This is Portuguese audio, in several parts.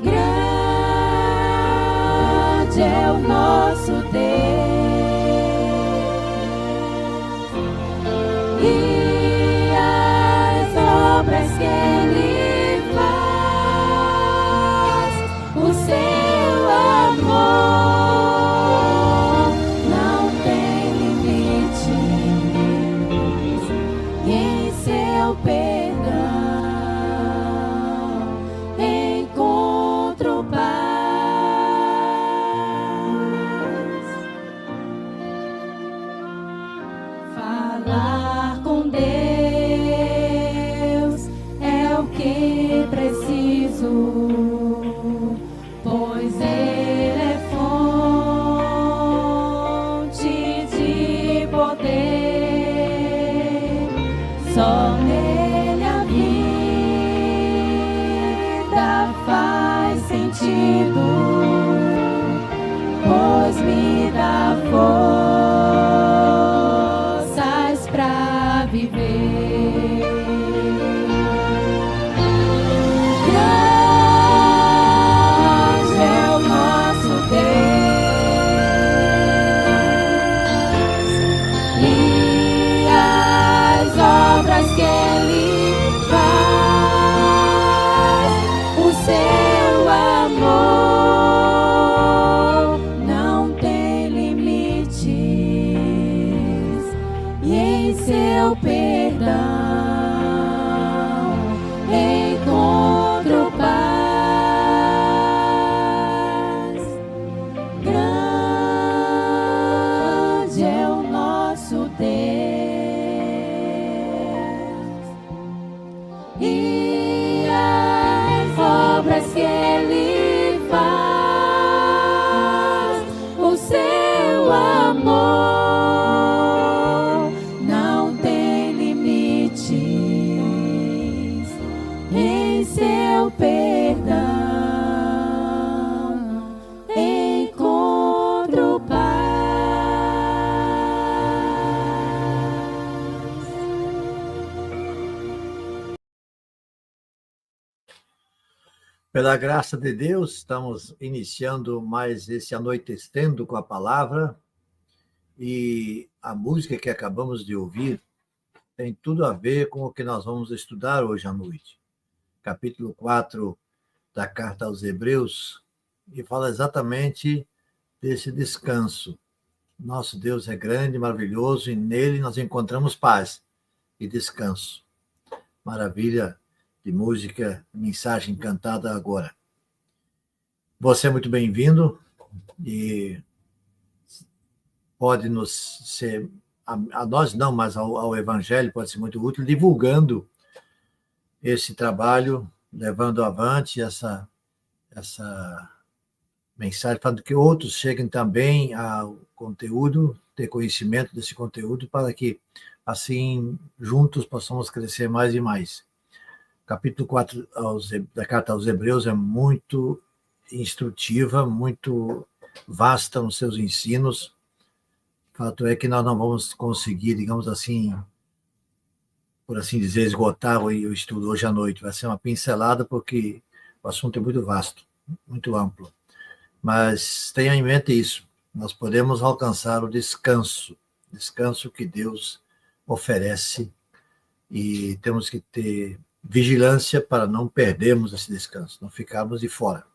Grande é o nosso Deus. E as obras que Ele faz, o seu amor não tem limites, e em seu perdão encontro paz. Falar com Deus é o que preciso, pois Ele é fonte de poder. Só nele a vida faz sentido, pois me dá forças pra viver. Grande é o nosso Deus, e as obras que Ele faz, o seu amor não tem limites, e em seu perdão encontro paz. Grande é o nosso Deus, e as obras que Ele faz, o seu amor não tem limites, em seu perdão encontro paz. Pela graça de Deus, estamos iniciando mais esse Anoitecendo com a Palavra, e a música que acabamos de ouvir tem tudo a ver com o que nós vamos estudar hoje à noite. Capítulo 4 da Carta aos Hebreus, e fala exatamente desse descanso. Nosso Deus é grande, maravilhoso, e nele nós encontramos paz e descanso. Maravilha de música, mensagem cantada agora. Você é muito bem-vindo, e pode nos ser, a nós não, mas ao Evangelho pode ser muito útil, divulgando esse trabalho, levando avante essa mensagem, para que outros cheguem também ao conteúdo, ter conhecimento desse conteúdo, para que, assim, juntos possamos crescer mais e mais. Capítulo 4 da Carta aos Hebreus é muito instrutiva, muito vasta nos seus ensinos. Fato é que nós não vamos conseguir, digamos assim, por assim dizer, esgotar o estudo hoje à noite. Vai ser uma pincelada, porque o assunto é muito vasto, muito amplo. Mas tenha em mente isso, nós podemos alcançar o descanso que Deus oferece, e temos que ter vigilância para não perdermos esse descanso, não ficarmos de fora.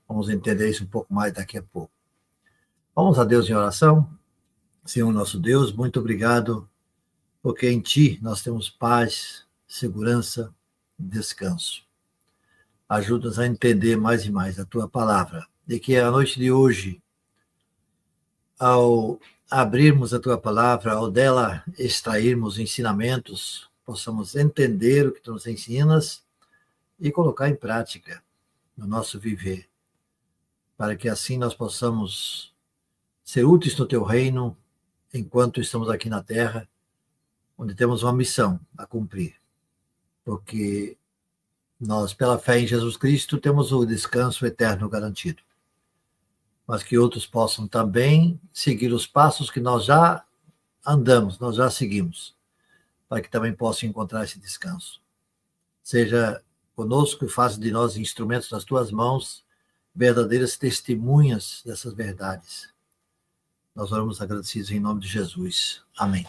Vamos entender isso um pouco mais daqui a pouco. Vamos a Deus em oração. Senhor nosso Deus, muito obrigado, porque em Ti nós temos paz, segurança e descanso. Ajuda-nos a entender mais e mais a Tua palavra, de que a noite de hoje, ao abrirmos a Tua palavra, ao dela extrairmos ensinamentos, possamos entender o que Tu nos ensinas e colocar em prática no nosso viver, para que assim nós possamos ser úteis no Teu reino, enquanto estamos aqui na Terra, onde temos uma missão a cumprir. Porque nós, pela fé em Jesus Cristo, temos o descanso eterno garantido. Mas que outros possam também seguir os passos que nós já andamos, nós já seguimos, para que também possam encontrar esse descanso. seja conosco e faça de nós instrumentos nas tuas mãos, verdadeiras testemunhas dessas verdades. Nós oramos agradecidos em nome de Jesus. Amém.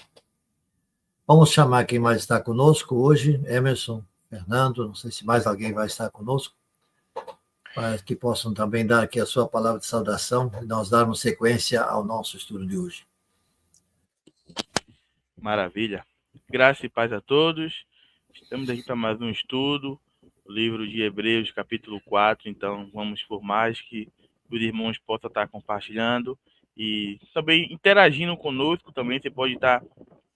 Vamos chamar quem mais está conosco hoje, Emerson, Fernando, não sei se mais alguém vai estar conosco, para que possam também dar aqui a sua palavra de saudação e nós darmos sequência ao nosso estudo de hoje. Maravilha. Graça e paz a todos. Estamos aqui para mais um estudo, o livro de Hebreus, capítulo 4. Então, vamos por mais que os irmãos possam estar compartilhando e também interagindo conosco. Também você pode estar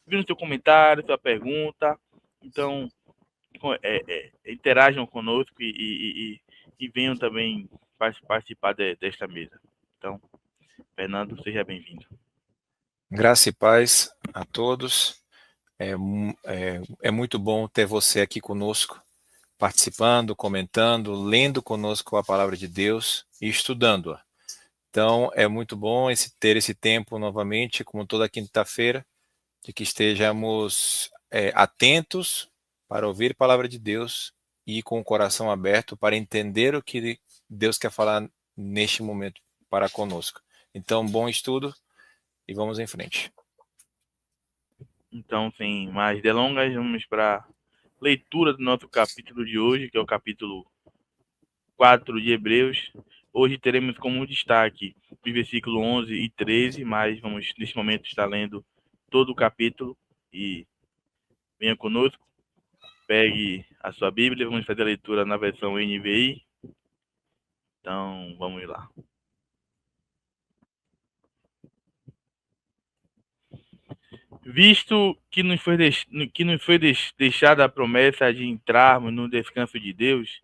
vindo seu comentário, sua pergunta. Então, interajam conosco e venham também participar desta mesa. Então, Fernando, seja bem-vindo. Graça e paz a todos. É muito bom ter você aqui conosco, participando, comentando, lendo conosco a palavra de Deus e estudando-a. Então, é muito bom ter esse tempo novamente, como toda quinta-feira, de que estejamos atentos para ouvir a palavra de Deus e com o coração aberto para entender o que Deus quer falar neste momento para conosco. Então, bom estudo e vamos em frente. Então, sem mais delongas, vamos para a leitura do nosso capítulo de hoje, que é o capítulo 4 de Hebreus. Hoje teremos como destaque os versículos 11 e 13, mas vamos, neste momento, estar lendo todo o capítulo e venha conosco. Pegue a sua Bíblia, vamos fazer a leitura na versão NVI. Então, vamos lá. Visto que nos foi deixada a promessa de entrarmos no descanso de Deus,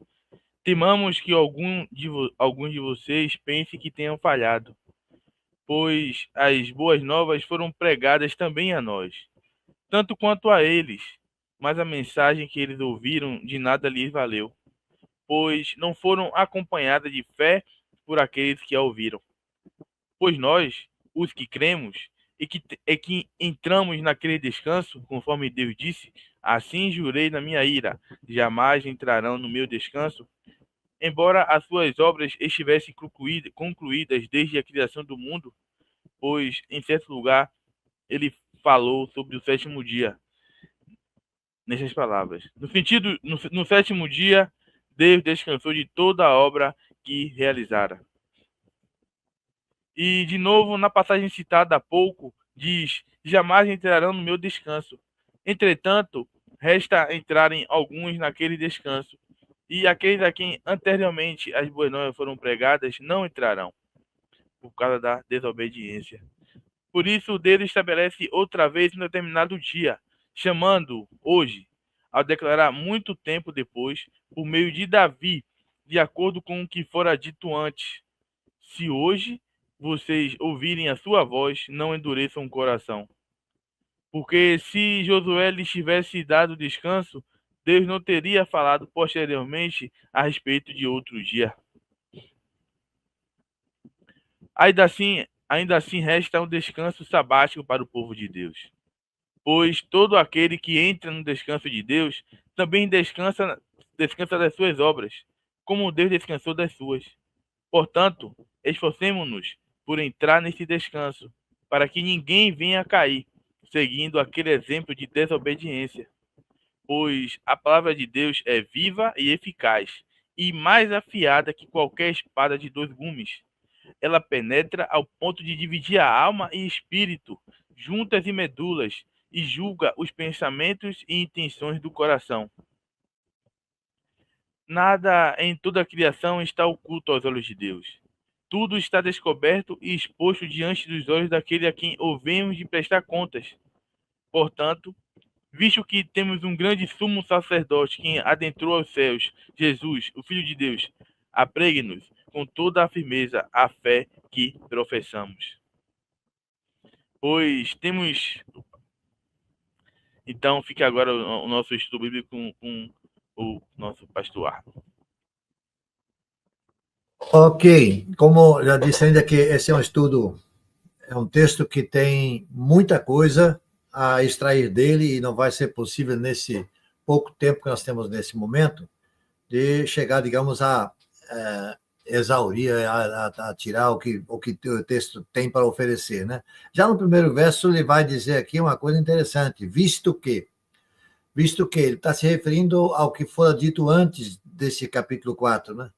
temamos que alguns de vocês pensem que tenham falhado, pois as boas novas foram pregadas também a nós, tanto quanto a eles, mas a mensagem que eles ouviram de nada lhes valeu, pois não foram acompanhadas de fé por aqueles que a ouviram. Pois nós, os que cremos, e que entramos naquele descanso, conforme Deus disse, assim jurei na minha ira, jamais entrarão no meu descanso, embora as suas obras estivessem concluídas desde a criação do mundo, pois em certo lugar ele falou sobre o sétimo dia, nessas palavras. No sétimo dia, Deus descansou de toda a obra que realizara. E, de novo, na passagem citada há pouco, diz, jamais entrarão no meu descanso. Entretanto, resta entrarem alguns naquele descanso, e aqueles a quem anteriormente as boas novas foram pregadas não entrarão, por causa da desobediência. Por isso, Deus estabelece outra vez um determinado dia, chamando hoje, ao declarar muito tempo depois, por meio de Davi, de acordo com o que fora dito antes. Se hoje vocês ouvirem a sua voz, não endureçam o coração. Porque se Josué lhes tivesse dado descanso, Deus não teria falado posteriormente a respeito de outro dia. Ainda assim resta um descanso sabático para o povo de Deus. Pois todo aquele que entra no descanso de Deus também descansa das suas obras, como Deus descansou das suas. Portanto, esforcemo-nos por entrar nesse descanso, para que ninguém venha a cair, seguindo aquele exemplo de desobediência. Pois a palavra de Deus é viva e eficaz, e mais afiada que qualquer espada de 2 gumes. Ela penetra ao ponto de dividir a alma e espírito, juntas e medulas, e julga os pensamentos e intenções do coração. Nada em toda a criação está oculto aos olhos de Deus. Tudo está descoberto e exposto diante dos olhos daquele a quem ouvemos de prestar contas. Portanto, visto que temos um grande sumo sacerdote que adentrou aos céus, Jesus, o Filho de Deus, apregue-nos com toda a firmeza a fé que professamos. Pois temos... Então, fica agora o nosso estudo bíblico com o nosso pastor Arno. Ok, como já disse ainda que esse é um estudo, é um texto que tem muita coisa a extrair dele e não vai ser possível nesse pouco tempo que nós temos nesse momento, de chegar, digamos, a exaurir, a tirar o que o texto tem para oferecer, né? Já no primeiro verso, ele vai dizer aqui uma coisa interessante, visto que ele está se referindo ao que fora dito antes desse capítulo 4, né?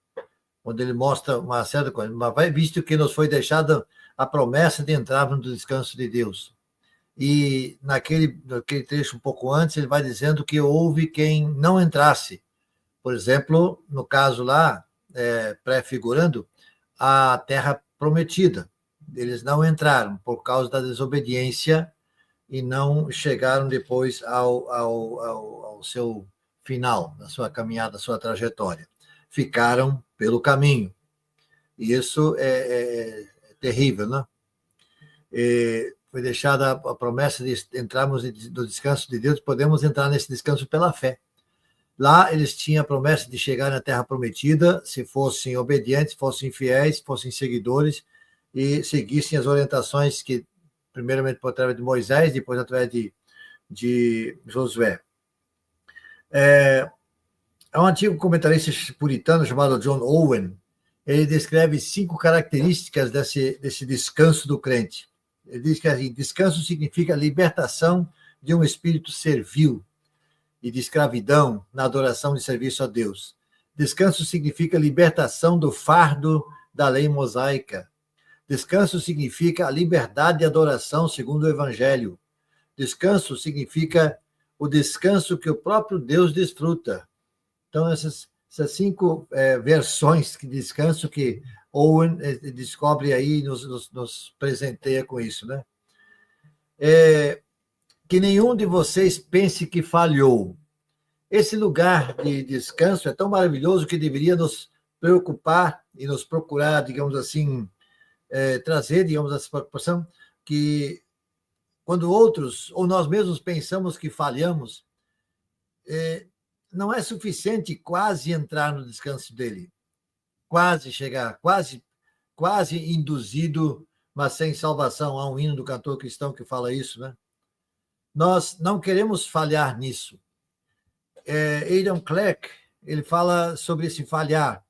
Onde ele mostra uma certa coisa, mas visto que nos foi deixada a promessa de entrarmos no descanso de Deus. E naquele trecho um pouco antes, ele vai dizendo que houve quem não entrasse. Por exemplo, no caso lá, prefigurando a terra prometida. Eles não entraram por causa da desobediência e não chegaram depois ao seu final, da sua caminhada, da sua trajetória. Ficaram pelo caminho. E isso é terrível, né? Foi deixada a promessa de entrarmos no descanso de Deus, podemos entrar nesse descanso pela fé. Lá eles tinham a promessa de chegar na terra prometida, se fossem obedientes, fossem fiéis, fossem seguidores e seguissem as orientações que, primeiramente, através de Moisés, depois através de Josué. Um antigo comentarista puritano chamado John Owen, ele descreve 5 características desse descanso do crente. Ele diz que assim, descanso significa libertação de um espírito servil e de escravidão na adoração de serviço a Deus. Descanso significa libertação do fardo da lei mosaica. Descanso significa a liberdade de adoração segundo o Evangelho. Descanso significa o descanso que o próprio Deus desfruta. Então, essas 5 versões de descanso que Owen descobre aí e nos presenteia com isso, né? Que nenhum de vocês pense que falhou. Esse lugar de descanso é tão maravilhoso que deveria nos preocupar e nos procurar, digamos assim, trazer, digamos, essa preocupação que quando outros ou nós mesmos pensamos que falhamos, não é suficiente quase entrar no descanso dele, quase chegar, quase induzido, mas sem salvação. Há um hino do cantor cristão que fala isso, né? Nós não queremos falhar nisso. Aidan Clark, ele fala sobre esse falhar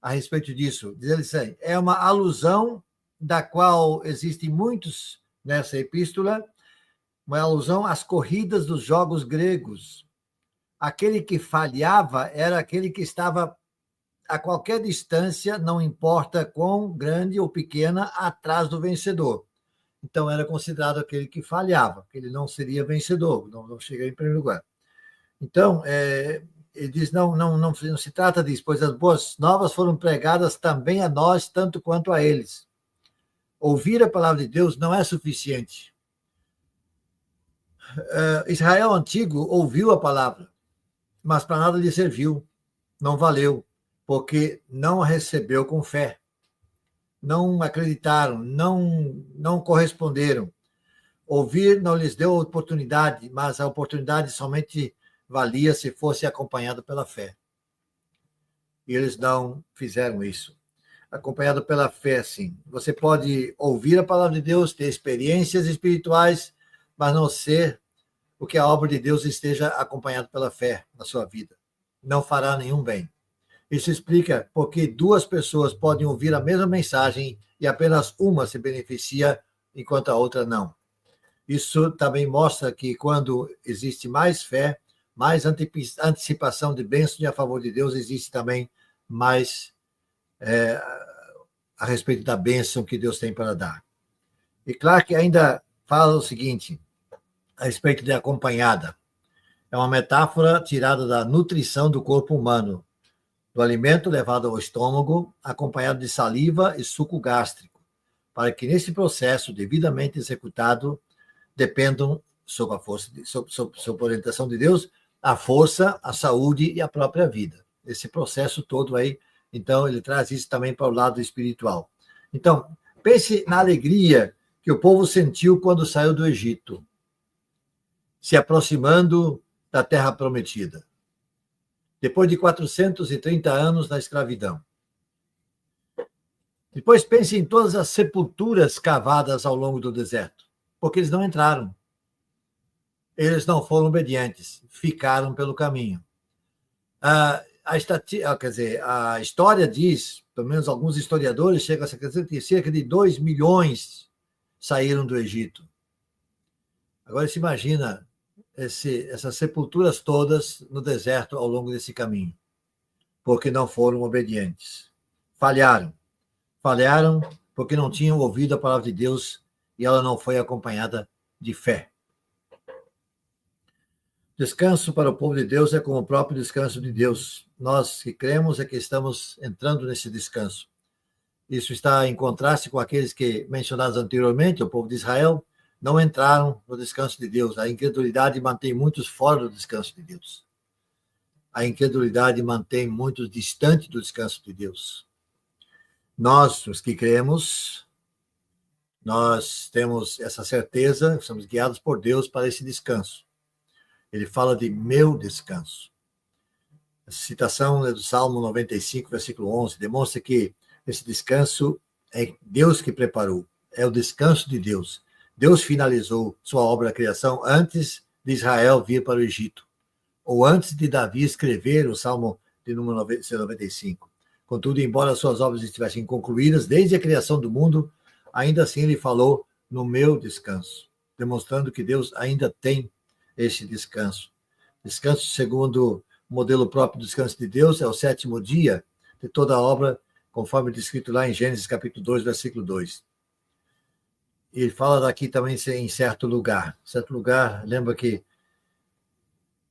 a respeito disso. Diz ele assim, é uma alusão da qual existem muitos nessa epístola, uma alusão às corridas dos jogos gregos. Aquele que falhava era aquele que estava a qualquer distância, não importa quão grande ou pequena, atrás do vencedor. Então, era considerado aquele que falhava, que ele não seria vencedor, não chegaria em primeiro lugar. Então, ele diz, não se trata disso, pois as boas novas foram pregadas também a nós, tanto quanto a eles. Ouvir a palavra de Deus não é suficiente. Israel antigo ouviu a palavra, mas para nada lhe serviu, não valeu, porque não a recebeu com fé. Não acreditaram, não corresponderam. Ouvir não lhes deu oportunidade, mas a oportunidade somente valia se fosse acompanhado pela fé. E eles não fizeram isso. Acompanhado pela fé, sim. Você pode ouvir a palavra de Deus, ter experiências espirituais, mas não ser o que a obra de Deus esteja acompanhado pela fé na sua vida. Não fará nenhum bem. Isso explica porque 2 pessoas podem ouvir a mesma mensagem e apenas uma se beneficia, enquanto a outra não. Isso também mostra que quando existe mais fé, mais antecipação de bênçãos a favor de Deus, existe também mais a respeito da bênção que Deus tem para dar. E Clark ainda fala o seguinte, a respeito de acompanhada. É uma metáfora tirada da nutrição do corpo humano, do alimento levado ao estômago, acompanhado de saliva e suco gástrico, para que nesse processo devidamente executado dependam, sob a força, sob a orientação de Deus, a força, a saúde e a própria vida. Esse processo todo aí, então, ele traz isso também para o lado espiritual. Então, pense na alegria que o povo sentiu quando saiu do Egito, se aproximando da terra prometida. Depois de 430 anos na escravidão. Depois pense em todas as sepulturas cavadas ao longo do deserto, porque eles não entraram. eles não foram obedientes, ficaram pelo caminho. A história diz, pelo menos alguns historiadores chegam a dizer que cerca de 2 milhões saíram do Egito. Agora se imagina essas sepulturas todas no deserto ao longo desse caminho, porque não foram obedientes. Falharam porque não tinham ouvido a palavra de Deus e ela não foi acompanhada de fé. Descanso para o povo de Deus é como o próprio descanso de Deus. Nós que cremos é que estamos entrando nesse descanso. Isso está em contraste com aqueles que mencionados anteriormente, o povo de Israel, não entraram no descanso de Deus. A incredulidade mantém muitos fora do descanso de Deus. A incredulidade mantém muitos distante do descanso de Deus. Nós, os que cremos, nós temos essa certeza, somos guiados por Deus para esse descanso. Ele fala de meu descanso. A citação é do Salmo 95, versículo 11, demonstra que esse descanso é Deus que preparou, é o descanso de Deus. Deus finalizou sua obra da criação antes de Israel vir para o Egito, ou antes de Davi escrever o Salmo de número 95. Contudo, embora suas obras estivessem concluídas desde a criação do mundo, ainda assim ele falou no meu descanso, demonstrando que Deus ainda tem esse descanso. Descanso segundo o modelo próprio do descanso de Deus é o 7º dia de toda a obra, conforme descrito lá em Gênesis capítulo 2, versículo 2. E ele fala daqui também em certo lugar. Certo lugar, lembra que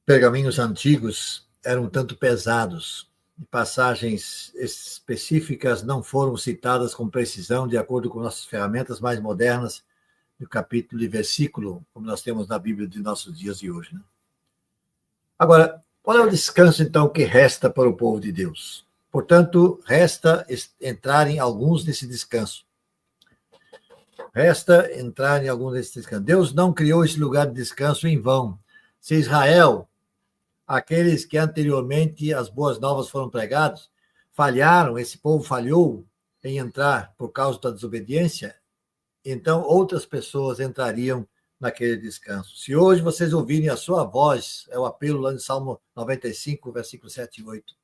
pergaminhos antigos eram um tanto pesados, e passagens específicas não foram citadas com precisão, de acordo com nossas ferramentas mais modernas, do capítulo e versículo, como nós temos na Bíblia de nossos dias de hoje. Né? Agora, qual é o descanso, então, que resta para o povo de Deus? Portanto, resta entrar em alguns desse descanso. Deus não criou esse lugar de descanso em vão. Se Israel, aqueles que anteriormente as boas novas foram pregados, falharam, esse povo falhou em entrar por causa da desobediência, então outras pessoas entrariam naquele descanso. Se hoje vocês ouvirem a sua voz, é o apelo lá no Salmo 95, versículo 7 e 8,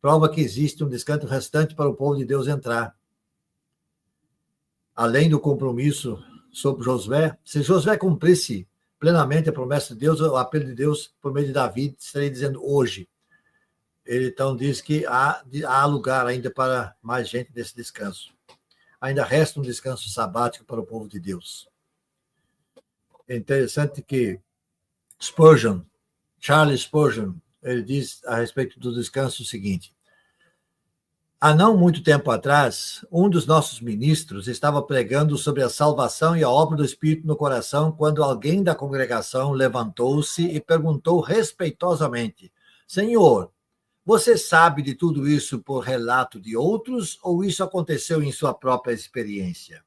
prova que existe um descanso restante para o povo de Deus entrar. Além do compromisso sobre Josué, se Josué cumprisse plenamente a promessa de Deus, o apelo de Deus por meio de Davi, estaria dizendo hoje. Ele então diz que há lugar ainda para mais gente nesse descanso. Ainda resta um descanso sabático para o povo de Deus. É interessante que Charles Spurgeon, ele diz a respeito do descanso o seguinte: há não muito tempo atrás, um dos nossos ministros estava pregando sobre a salvação e a obra do Espírito no coração, quando alguém da congregação levantou-se e perguntou respeitosamente: Senhor, você sabe de tudo isso por relato de outros ou isso aconteceu em sua própria experiência?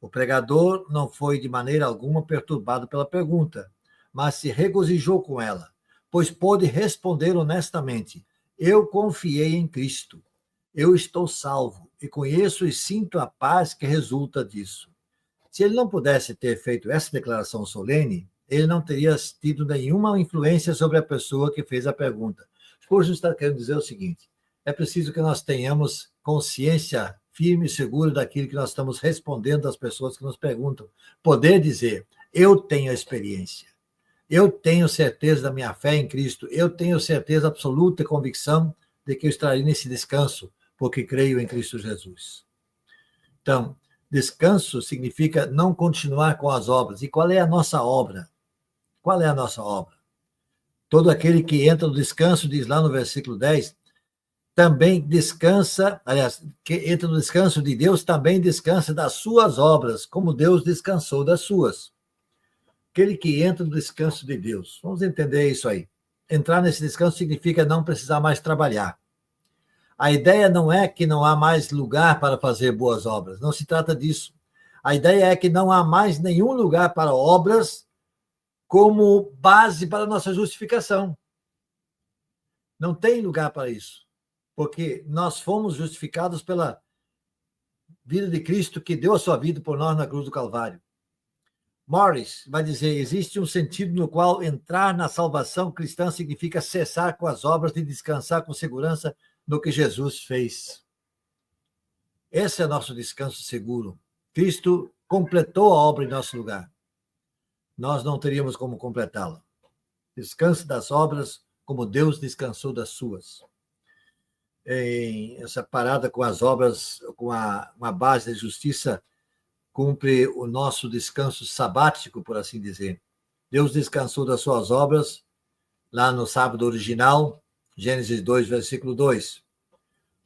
O pregador não foi de maneira alguma perturbado pela pergunta, mas se regozijou com ela, pois pôde responder honestamente: eu confiei em Cristo, eu estou salvo e conheço e sinto a paz que resulta disso. Se ele não pudesse ter feito essa declaração solene, ele não teria tido nenhuma influência sobre a pessoa que fez a pergunta. Spurgeon está querendo dizer o seguinte: é preciso que nós tenhamos consciência firme e segura daquilo que nós estamos respondendo às pessoas que nos perguntam. Poder dizer: eu tenho a experiência, eu tenho certeza da minha fé em Cristo, eu tenho certeza absoluta e convicção de que eu estarei nesse descanso, porque creio em Cristo Jesus. Então, descanso significa não continuar com as obras. E qual é a nossa obra? Qual é a nossa obra? Todo aquele que entra no descanso, diz lá no versículo 10, também descansa, aliás, que entra no descanso de Deus, também descansa das suas obras, como Deus descansou das suas. Aquele que entra no descanso de Deus. Vamos entender isso aí. Entrar nesse descanso significa não precisar mais trabalhar. A ideia não é que não há mais lugar para fazer boas obras, não se trata disso. A ideia é que não há mais nenhum lugar para obras como base para a nossa justificação. Não tem lugar para isso, porque nós fomos justificados pela vida de Cristo, que deu a sua vida por nós na cruz do Calvário. Morris vai dizer: existe um sentido no qual entrar na salvação cristã significa cessar com as obras e descansar com segurança no que Jesus fez. Esse é nosso descanso seguro. Cristo completou a obra em nosso lugar. Nós não teríamos como completá-la. Descanse das obras como Deus descansou das suas. Essa parada com as obras, com uma base de justiça, cumpre o nosso descanso sabático, por assim dizer. Deus descansou das suas obras lá no sábado original, Gênesis 2, versículo 2,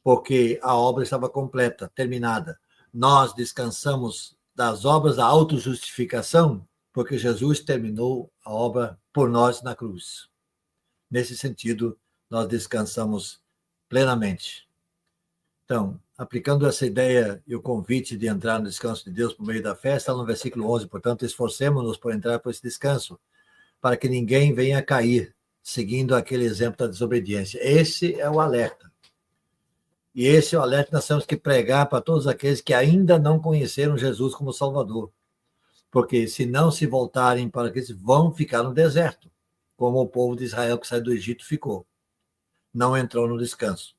porque a obra estava completa, terminada. Nós descansamos das obras da autojustificação, porque Jesus terminou a obra por nós na cruz. Nesse sentido, nós descansamos plenamente. Então, aplicando essa ideia e o convite de entrar no descanso de Deus por meio da fé, está no versículo 11, portanto, esforcemos-nos por entrar por esse descanso, para que ninguém venha a cair, seguindo aquele exemplo da desobediência. Esse é o alerta. E esse é o alerta que nós temos que pregar para todos aqueles que ainda não conheceram Jesus como Salvador. Porque se não se voltarem para Cristo, vão ficar no deserto, como o povo de Israel que saiu do Egito ficou. Não entrou no descanso.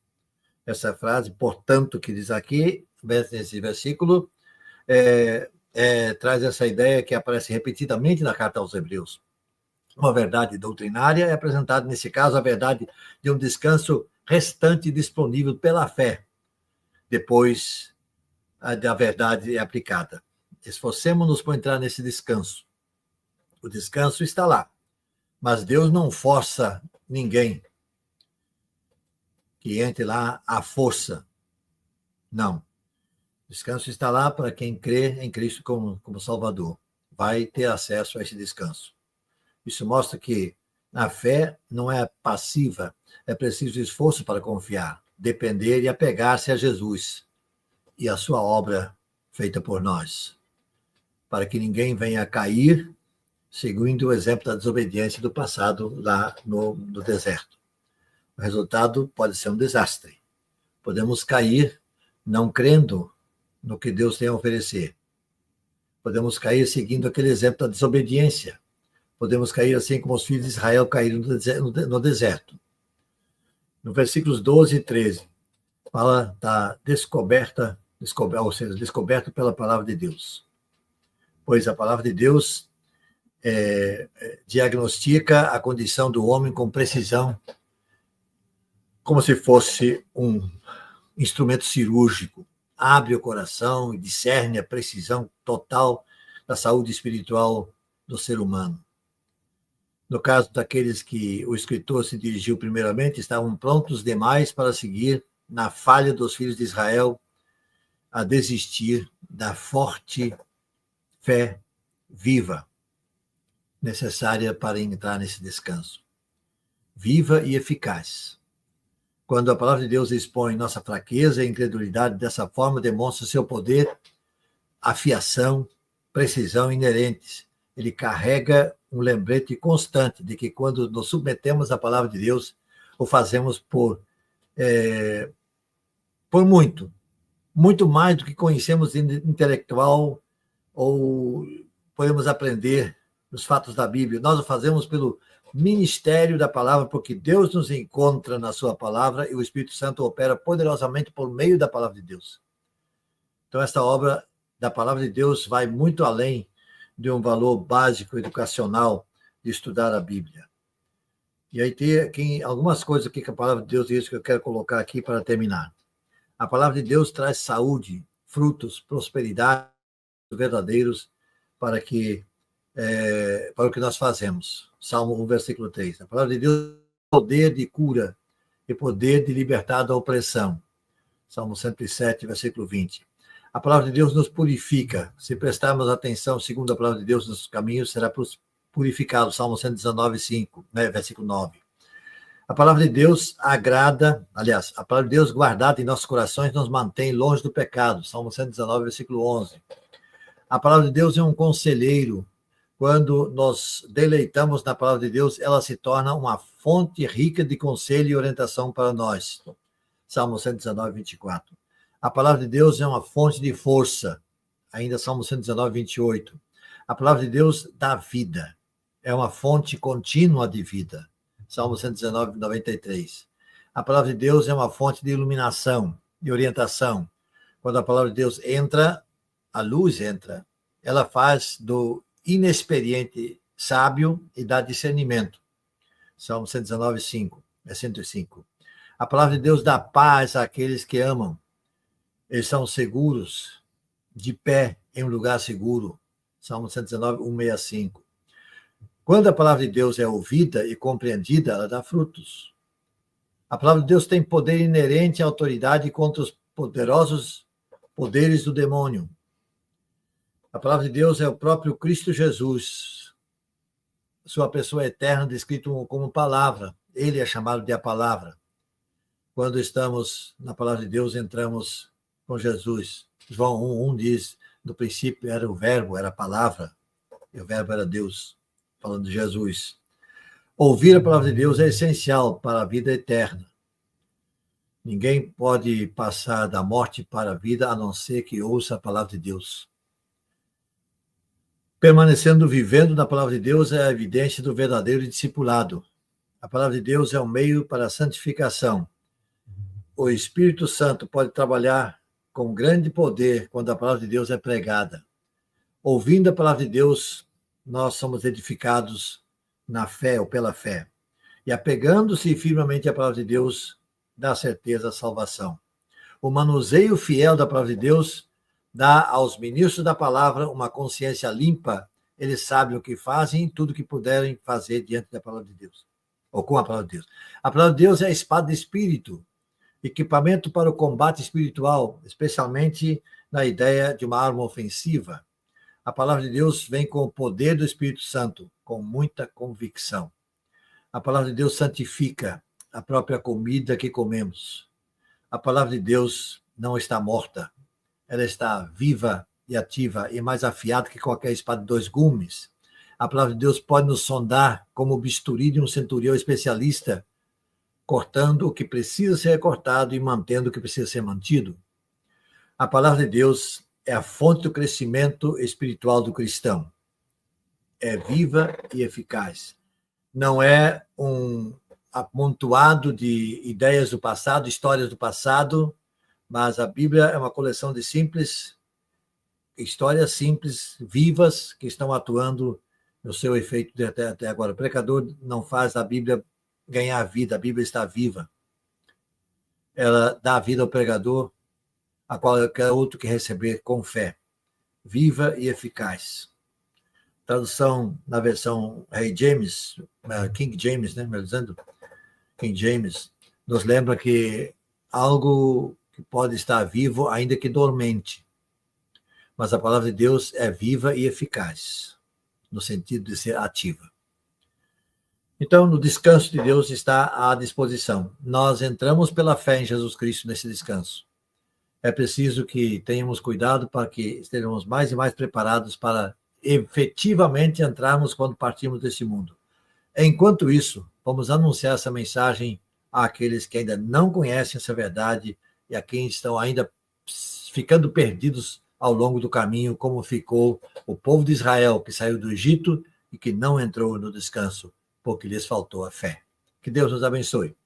Essa frase, portanto, que diz aqui, nesse versículo, traz essa ideia que aparece repetidamente na carta aos Hebreus. Uma verdade doutrinária é apresentada, nesse caso, a verdade de um descanso restante disponível pela fé, depois da verdade aplicada. Esforcemos-nos por entrar nesse descanso. O descanso está lá, mas Deus não força ninguém que entre lá à força. Não. O descanso está lá para quem crê em Cristo como Salvador. Vai ter acesso a esse descanso. Isso mostra que a fé não é passiva, é preciso esforço para confiar, depender e apegar-se a Jesus e a sua obra feita por nós, para que ninguém venha a cair, seguindo o exemplo da desobediência do passado lá no deserto. O resultado pode ser um desastre. Podemos cair não crendo no que Deus tem a oferecer. Podemos cair seguindo aquele exemplo da desobediência. Podemos cair assim como os filhos de Israel caíram no deserto. No versículos 12 e 13, fala da descoberto pela palavra de Deus. Pois a palavra de Deus diagnostica a condição do homem com precisão, como se fosse um instrumento cirúrgico. Abre o coração e discerne a precisão total da saúde espiritual do ser humano. No caso daqueles que o escritor se dirigiu primeiramente, estavam prontos demais para seguir na falha dos filhos de Israel, a desistir da forte fé viva, necessária para entrar nesse descanso. Viva e eficaz. Quando a palavra de Deus expõe nossa fraqueza e incredulidade dessa forma, demonstra seu poder, afiação, precisão inerentes. Ele carrega um lembrete constante de que quando nos submetemos à palavra de Deus, o fazemos por muito mais do que conhecemos intelectual ou podemos aprender nos fatos da Bíblia. Nós o fazemos pelo ministério da palavra, porque Deus nos encontra na sua palavra e o Espírito Santo opera poderosamente por meio da palavra de Deus. Então, essa obra da palavra de Deus vai muito além de um valor básico educacional de estudar a Bíblia. E aí tem aqui algumas coisas aqui que a palavra de Deus diz que eu quero colocar aqui para terminar. A palavra de Deus traz saúde, frutos, prosperidade verdadeiros para o que nós fazemos. Salmo 1, versículo 3. A palavra de Deus é poder de cura e poder de libertar da opressão. Salmo 107, versículo 20. A palavra de Deus nos purifica. Se prestarmos atenção, segundo a palavra de Deus, nos caminhos será purificado. Salmo 119, 5, versículo 9. A palavra de Deus agrada, aliás, a palavra de Deus guardada em nossos corações nos mantém longe do pecado. Salmo 119, versículo 11. A palavra de Deus é um conselheiro. Quando nos deleitamos na palavra de Deus, ela se torna uma fonte rica de conselho e orientação para nós. Salmo 119, 24. A palavra de Deus é uma fonte de força. Ainda Salmo 119, 28. A palavra de Deus dá vida. É uma fonte contínua de vida. Salmo 119, 93. A palavra de Deus é uma fonte de iluminação, de orientação. Quando a palavra de Deus entra, a luz entra. Ela faz do inexperiente sábio e dá discernimento. Salmo 119, 5. É 105. A palavra de Deus dá paz àqueles que amam. Eles são seguros, de pé em um lugar seguro. Salmo 119, 165. Quando a palavra de Deus é ouvida e compreendida, ela dá frutos. A palavra de Deus tem poder inerente à autoridade contra os poderosos poderes do demônio. A palavra de Deus é o próprio Cristo Jesus, sua pessoa eterna, descrito como palavra. Ele é chamado de a palavra. Quando estamos na palavra de Deus, entramos com Jesus. João 1 diz, no princípio era o verbo, era a palavra, e o verbo era Deus, falando de Jesus. Ouvir a palavra de Deus é essencial para a vida eterna. Ninguém pode passar da morte para a vida a não ser que ouça a palavra de Deus. Permanecendo vivendo na palavra de Deus é a evidência do verdadeiro discipulado. A palavra de Deus é um meio para a santificação. O Espírito Santo pode trabalhar com grande poder quando a palavra de Deus é pregada. Ouvindo a palavra de Deus, nós somos edificados na fé ou pela fé. E apegando-se firmemente à palavra de Deus, dá certeza à salvação. O manuseio fiel da palavra de Deus dá aos ministros da palavra uma consciência limpa. Eles sabem o que fazem e tudo o que puderem fazer diante da palavra de Deus, ou com a palavra de Deus. A palavra de Deus é a espada de espírito, equipamento para o combate espiritual, especialmente na ideia de uma arma ofensiva. A palavra de Deus vem com o poder do Espírito Santo, com muita convicção. A palavra de Deus santifica a própria comida que comemos. A palavra de Deus não está morta. Ela está viva e ativa e mais afiada que qualquer espada de 2 gumes. A palavra de Deus pode nos sondar como o bisturi de um centurião especialista, cortando o que precisa ser cortado e mantendo o que precisa ser mantido. A palavra de Deus é a fonte do crescimento espiritual do cristão. É viva e eficaz. Não é um amontoado de ideias do passado, histórias do passado, mas a Bíblia é uma coleção de histórias simples, vivas, que estão atuando no seu efeito até agora. O pecador não faz a Bíblia ganhar vida, a Bíblia está viva. Ela dá vida ao pregador, a qualquer outro que receber com fé. Viva e eficaz. Tradução na versão Rei James, King James, né, melhor dizendo, King James, nos lembra que algo que pode estar vivo, ainda que dormente. Mas a palavra de Deus é viva e eficaz, no sentido de ser ativa. Então, no descanso de Deus está à disposição. Nós entramos pela fé em Jesus Cristo nesse descanso. É preciso que tenhamos cuidado para que estejamos mais e mais preparados para efetivamente entrarmos quando partirmos desse mundo. Enquanto isso, vamos anunciar essa mensagem àqueles que ainda não conhecem essa verdade e a quem estão ainda ficando perdidos ao longo do caminho, como ficou o povo de Israel, que saiu do Egito e que não entrou no descanso, porque lhes faltou a fé. Que Deus nos abençoe.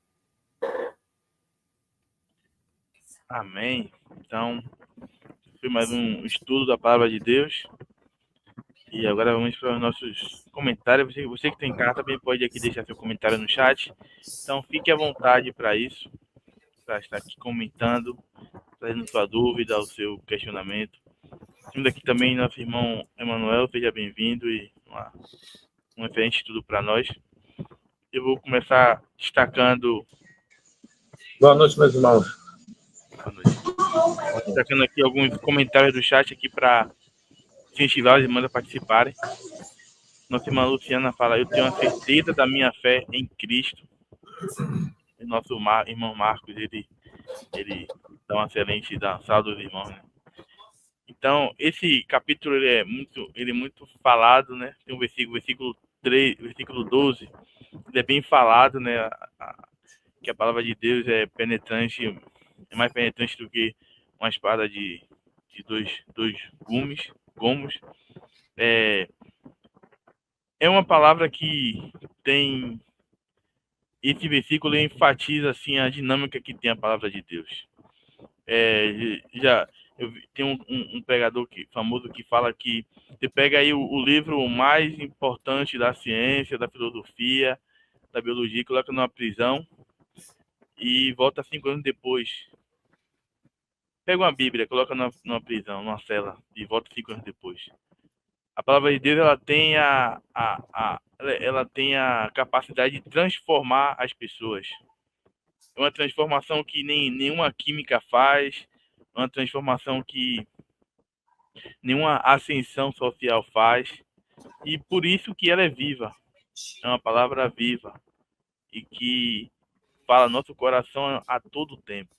Amém. Então, foi mais um estudo da palavra de Deus. E agora vamos para os nossos comentários. Você que tem carta também pode aqui deixar seu comentário no chat. Então, fique à vontade para isso, para estar aqui comentando, trazendo sua dúvida, o seu questionamento. Temos aqui também nosso irmão Emanuel, seja bem-vindo e um excelente estudo para nós. Eu vou começar destacando... Boa noite, meus irmãos. Boa noite. Destacando aqui alguns comentários do chat aqui para incentivar os irmãos a participarem. Nossa irmã Luciana fala: eu tenho a certeza da minha fé em Cristo. E nosso irmão Marcos, ele dá uma excelente dançada dos irmãos, né? Então, esse capítulo ele é muito falado, né? Tem um versículo 3, versículo 12, ele é bem falado, né? Que a palavra de Deus é penetrante, é mais penetrante do que uma espada de dois gomos. É uma palavra que tem... Esse versículo enfatiza assim a dinâmica que tem a palavra de Deus. Tem um pregador famoso que fala que você pega aí o livro mais importante da ciência, da filosofia, da biologia, coloca numa prisão e volta 5 anos depois. Pega uma Bíblia, coloca numa prisão, numa cela e volta 5 anos depois. A palavra de Deus, ela tem a capacidade de transformar as pessoas. É uma transformação que nenhuma química faz, uma transformação que nenhuma ascensão social faz, e por isso que ela é viva. É uma palavra viva e que fala nosso coração a todo tempo.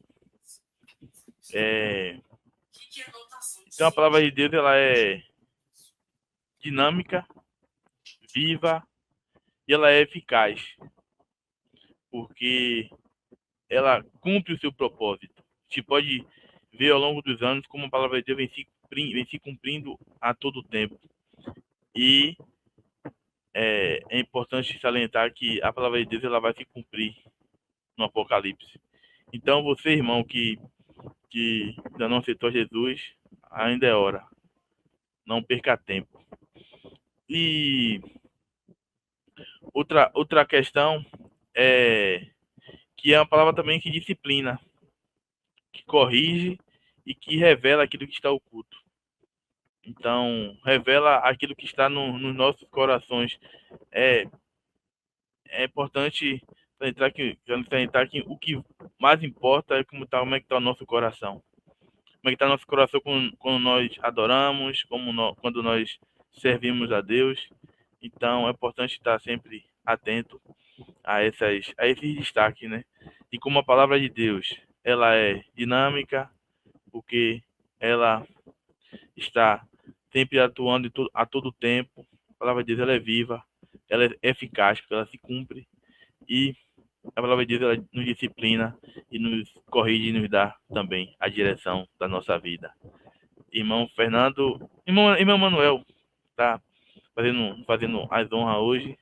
Então a palavra de Deus, ela é dinâmica, viva, e ela é eficaz, porque ela cumpre o seu propósito. A gente pode ver ao longo dos anos como a palavra de Deus vem se cumprindo a todo tempo. E é importante salientar que a palavra de Deus, ela vai se cumprir no Apocalipse. Então, você, irmão, que ainda não aceitou Jesus, ainda é hora. Não perca tempo. E outra questão é que é uma palavra também que disciplina, que corrige e que revela aquilo que está oculto. Então, revela aquilo que está nos nossos corações. É importante salientar que o que mais importa é como é que está o nosso coração. Como é que está o nosso coração quando nós adoramos, quando nós servimos a Deus. Então, é importante estar sempre atento a esses destaques, né? E como a palavra de Deus, ela é dinâmica, porque ela está sempre atuando a todo tempo. A palavra de Deus, ela é viva, ela é eficaz, porque ela se cumpre, e a palavra de Deus, ela nos disciplina e nos corrige e nos dá também a direção da nossa vida. Irmão Fernando, irmão Manuel, tá fazendo as honras hoje.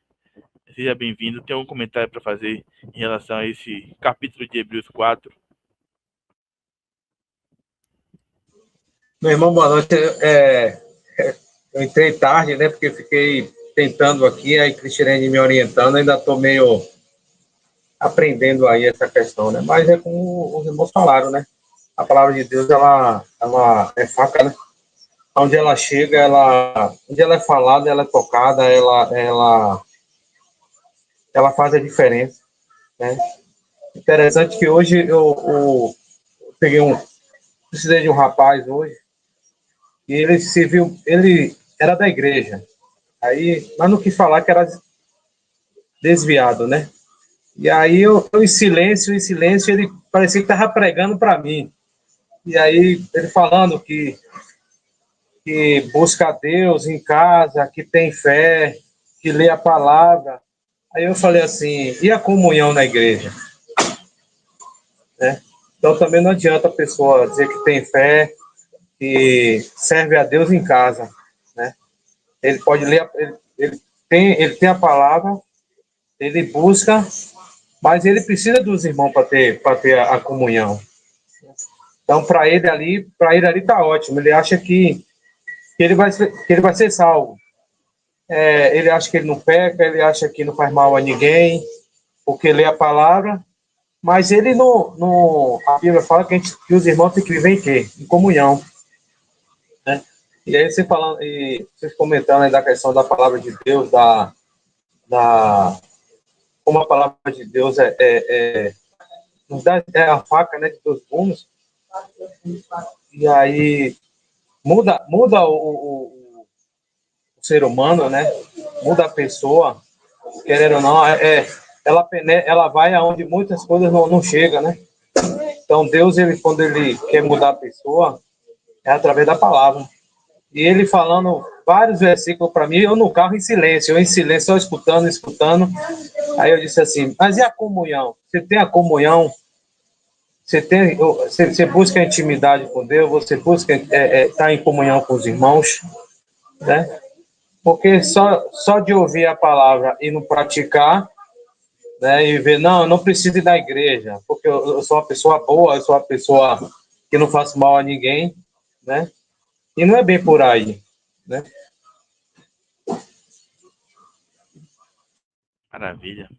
Seja bem-vindo. Tem algum comentário para fazer em relação a esse capítulo de Hebreus 4? Meu irmão, boa noite. Eu entrei tarde, né? Porque fiquei tentando aqui, aí Cristiane me orientando, ainda estou meio aprendendo aí essa questão, né? Mas é como os irmãos falaram, né? A palavra de Deus, ela é faca, né? Onde ela chega, onde ela é falada, ela é tocada, ela faz a diferença, né? Interessante que hoje eu precisei de um rapaz hoje, e ele era da igreja, aí, mas não quis falar que era desviado, né? E aí eu em silêncio, ele parecia que estava pregando para mim. E aí ele falando que busca a Deus em casa, que tem fé, que lê a palavra. Aí eu falei assim, e a comunhão na igreja? Né? Então também não adianta a pessoa dizer que tem fé, que serve a Deus em casa. Né? Ele pode ler, ele tem a palavra, ele busca, mas ele precisa dos irmãos para ter a comunhão. Então, para ele ali tá ótimo. Ele acha que ele vai ser salvo. Ele acha que ele não peca, ele acha que não faz mal a ninguém, porque lê a palavra, mas ele não a Bíblia fala que os irmãos têm que viver em quê? Em comunhão. Né? E aí vocês comentando aí da questão da palavra de Deus, como a palavra de Deus nos dá a faca, né, de dois gumes. E aí muda o ser humano, né? Muda a pessoa, querendo ou não, ela vai aonde muitas coisas não chegam, né? Então Deus, quando ele quer mudar a pessoa, é através da palavra. E ele falando vários versículos para mim, eu no carro em silêncio, só escutando. Aí eu disse assim, mas e a comunhão? Você tem a comunhão? Você busca intimidade com Deus, você busca estar em comunhão com os irmãos, né? Porque só de ouvir a palavra e não praticar, né, e ver, não, eu não preciso ir na igreja, porque eu sou uma pessoa boa, eu sou uma pessoa que não faço mal a ninguém, né? E não é bem por aí, né? Maravilha.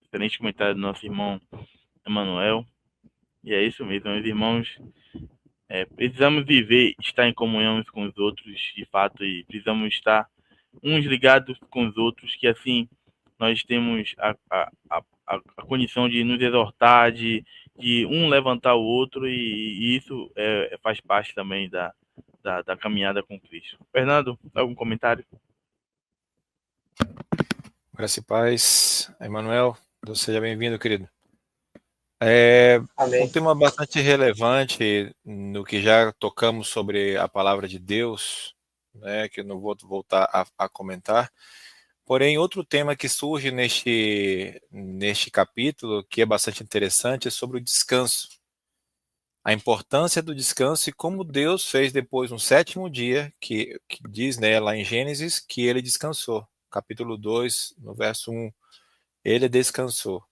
Excelente comentário do nosso irmão Emanuel. E é isso mesmo, meus irmãos. Precisamos viver, estar em comunhão uns com os outros, de fato, e precisamos estar uns ligados com os outros, que assim nós temos a condição de nos exortar, de um levantar o outro, e isso faz parte também da caminhada com Cristo. Fernando, algum comentário? Graça e paz. Emanuel, seja bem-vindo, querido. Um Amém. tema bastante relevante no que já tocamos sobre a palavra de Deus, né, que eu não vou voltar a comentar. Porém, outro tema que surge neste capítulo, que é bastante interessante, é sobre o descanso. A importância do descanso e como Deus fez depois, no sétimo dia, que diz, né, lá em Gênesis, que ele descansou. Capítulo 2, no verso 1, ele descansou.